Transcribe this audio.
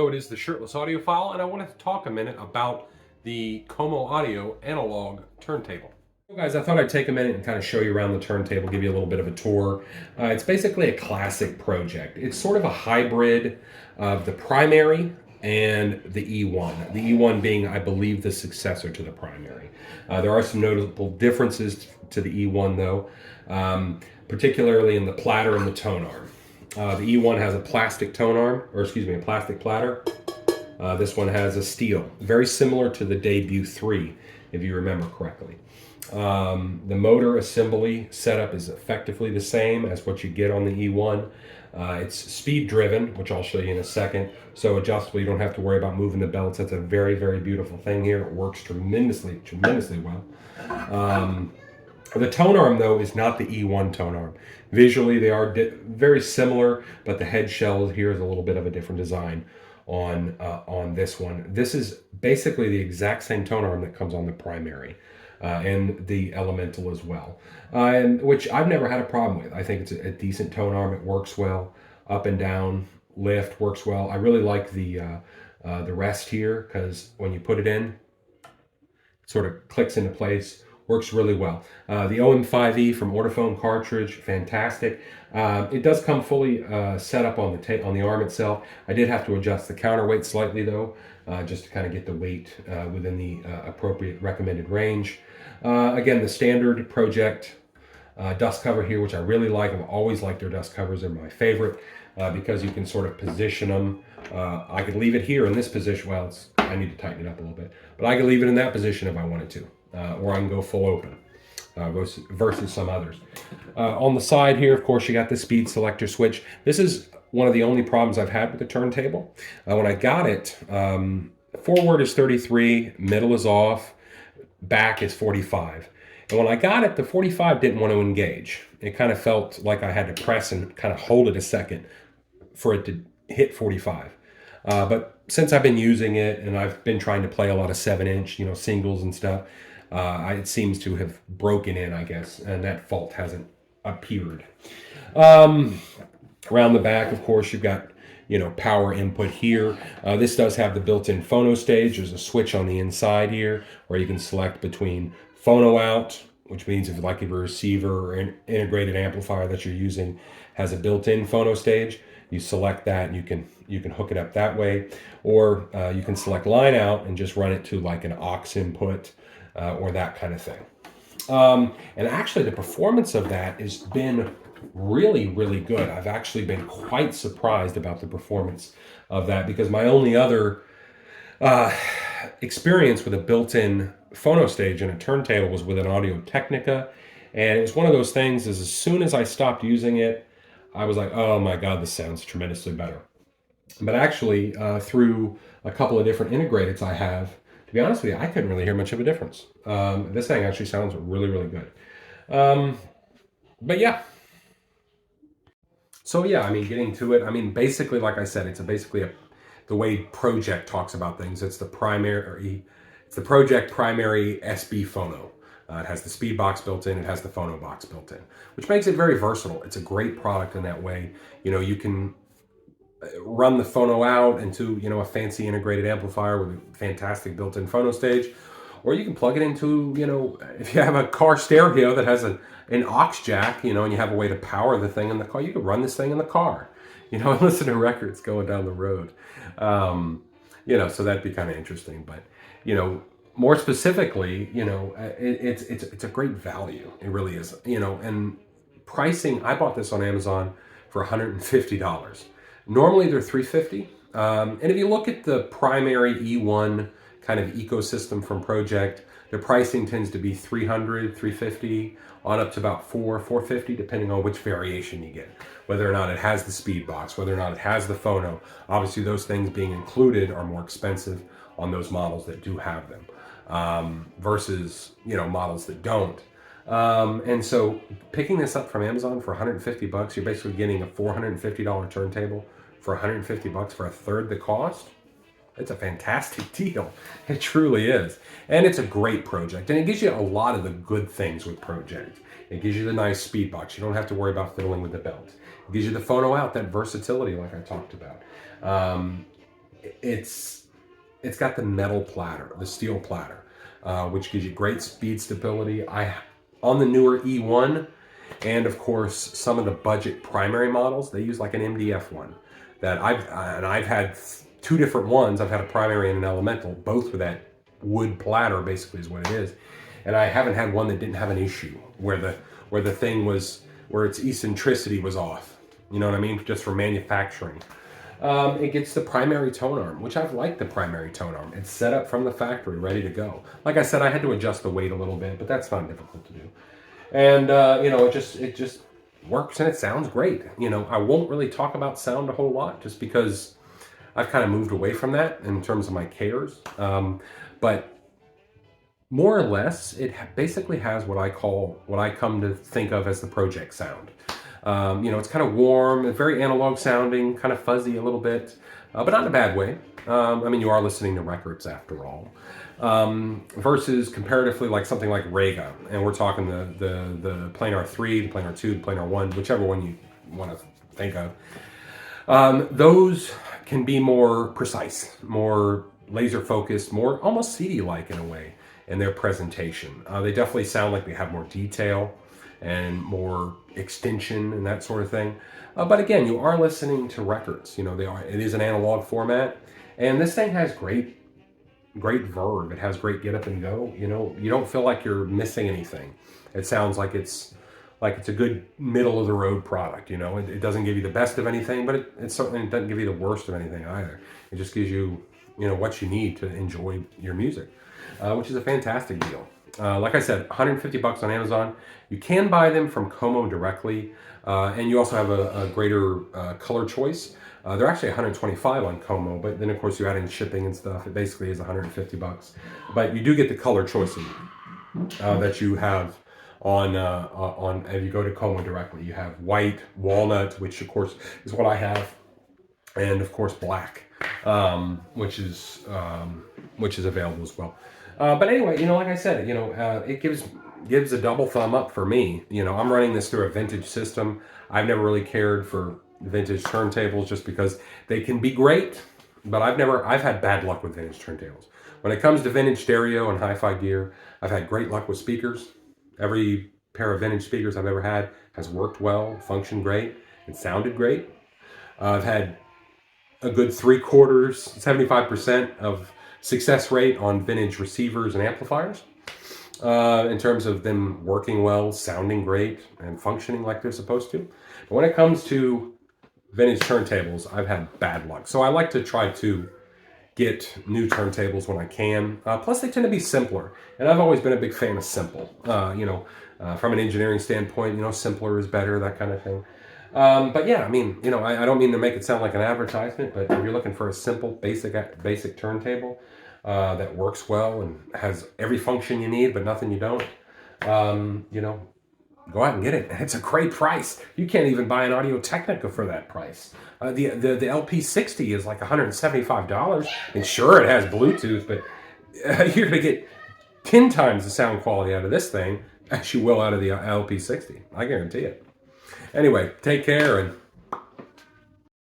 So it is the Shirtless Audiophile, and I wanted to talk a minute about the Como Audio analog turntable. So guys, I thought I'd take a minute and kind of show you around the turntable, give you a little bit of a tour. It's basically a classic project. It's sort of a hybrid of the primary and the E1. The E1 being, I believe, the successor to the primary. There are some notable differences to the E1 though, particularly in the platter and the tone arm. The E1 has a plastic tone arm, or excuse me, a plastic platter. This one has a steel, very similar to the Debut 3, if you remember correctly. The motor assembly setup is effectively the same as what you get on the E1. It's speed driven, which I'll show you in a second. So adjustable, you don't have to worry about moving the belts. That's a very, very beautiful thing here. It works tremendously well. The tone arm, though, is not the E1 tone arm. Visually, they are very similar, but the head shell here is a little bit of a different design on this one. This is basically the exact same tone arm that comes on the primary and the Elemental as well, and which I've never had a problem with. I think it's a decent tone arm. It works well. Up and down lift works well. I really like the rest here because when you put it in, it sort of clicks into place. Works really well. The OM5E from Ortophone cartridge, fantastic. It does come fully set up on the arm itself. I did have to adjust the counterweight slightly though, just to kind of get the weight within the appropriate recommended range. Again, the standard Project dust cover here, which I really like. I've always liked their dust covers. They're my favorite because you can sort of position them. I could leave it here in this position. Well, I need to tighten it up a little bit, but I could leave it in that position if I wanted to. Or I can go full open versus some others. On the side here, of course, you got the speed selector switch. This is one of the only problems I've had with the turntable. When I got it, forward is 33, middle is off, back is 45. And when I got it, the 45 didn't want to engage. It kind of felt like I had to press and kind of hold it a second for it to hit 45. But since I've been using it and I've been trying to play a lot of 7-inch, singles and stuff, it seems to have broken in, I guess, and that fault hasn't appeared. Around the back, of course, you've got, power input here. This does have the built-in phono stage. There's a switch on the inside here where you can select between phono out, which means if like if a receiver or an integrated amplifier that you're using has a built-in phono stage, you select that and you can hook it up that way, or you can select line out and just run it to like an aux input or that kind of thing. And actually the performance of that has been really, really good. I've actually been quite surprised about the performance of that because my only other experience with a built-in phono stage and a turntable was with an Audio Technica. And it was one of those things is as soon as I stopped using it, I was like, oh my God, this sounds tremendously better. But actually, through a couple of different integrateds I have, to be honest with you, I couldn't really hear much of a difference. This thing actually sounds really, really good. But yeah. So yeah, getting to it, basically, like I said, it's basically the way Project talks about things. It's the Project primary SB phono. It has the speed box built in, it has the phono box built in, which makes it very versatile. It's a great product in that way. You can run the phono out into, a fancy integrated amplifier with a fantastic built-in phono stage, or you can plug it into, if you have a car stereo that has an aux jack, and you have a way to power the thing in the car, you can run this thing in the car, and listen to records going down the road. So that'd be kind of interesting, but, more specifically, it's a great value. It really is, and pricing, I bought this on Amazon for $150. Normally they're $350. And if you look at the primary E1 kind of ecosystem from Project, their pricing tends to be $300, $350 on up to about $450, depending on which variation you get. Whether or not it has the speed box, whether or not it has the phono. Obviously those things being included are more expensive on those models that do have them. Versus, models that don't. And so picking this up from Amazon for $150, you're basically getting a $450 turntable for $150 for a third the cost. It's a fantastic deal. It truly is. And it's a great Project. And it gives you a lot of the good things with Project. It gives you the nice speed box. You don't have to worry about fiddling with the belt. It gives you the phono out, that versatility like I talked about. it's got the metal platter, the steel platter, which gives you great speed stability. On the newer E1, and of course some of the budget primary models, they use like an MDF one that I've had two different ones. I've had a primary and an elemental, both with that wood platter, basically is what it is. And I haven't had one that didn't have an issue where the thing was, where its eccentricity was off. You know what I mean? Just for manufacturing. It gets the primary tone arm, which I've liked the primary tone arm. It's set up from the factory, ready to go. Like I said, I had to adjust the weight a little bit, but that's not difficult to do. And you know, it just works and it sounds great. You know, I won't really talk about sound a whole lot just because I've kind of moved away from that in terms of my cares. But more or less, it basically has what I come to think of as the project sound. You know, it's kind of warm, very analog sounding, kind of fuzzy a little bit, but not in a bad way. I mean, you are listening to records after all. Versus comparatively like something like Rega, and we're talking the Planar 3, the Planar 2, the Planar 1, whichever one you want to think of. Those can be more precise, more laser focused, more almost CD-like in a way in their presentation. They definitely sound like they have more detail and more extension and that sort of thing. But again, you are listening to records. You know, it is an analog format, and this thing has great verve. It has great get up and go. You know, you don't feel like you're missing anything. It sounds like it's a good middle of the road product. You know, it doesn't give you the best of anything, but it certainly doesn't give you the worst of anything either. It just gives you, you know, what you need to enjoy your music, which is a fantastic deal. Like I said, $150 on Amazon. You can buy them from Como directly, and you also have a greater color choice. They're actually $125 on Como, but then of course you add in shipping and stuff. It basically is $150. But you do get the color choice that you have on if you go to Como directly. You have white, walnut, which of course is what I have, and of course black, which is available as well. But anyway, you know, like I said, you know, it gives a double thumb up for me. You know, I'm running this through a vintage system. I've never really cared for vintage turntables just because they can be great, but I've had bad luck with vintage turntables. When it comes to vintage stereo and hi-fi gear, I've had great luck with speakers. Every pair of vintage speakers I've ever had has worked well, functioned great, and sounded great. I've had a good 75% of success rate on vintage receivers and amplifiers in terms of them working well, sounding great, and functioning like they're supposed to. But when it comes to vintage turntables, I've had bad luck. So I like to try to get new turntables when I can. Plus, they tend to be simpler, and I've always been a big fan of simple. You know, from an engineering standpoint, you know, simpler is better, that kind of thing. But yeah, I mean, you know, I don't mean to make it sound like an advertisement, but if you're looking for a simple, basic turntable that works well and has every function you need, but nothing you don't, you know, go out and get it. It's a great price. You can't even buy an Audio-Technica for that price. The LP60 is like $175. And sure, it has Bluetooth, but you're going to get 10 times the sound quality out of this thing as you will out of the LP60. I guarantee it. Anyway, take care and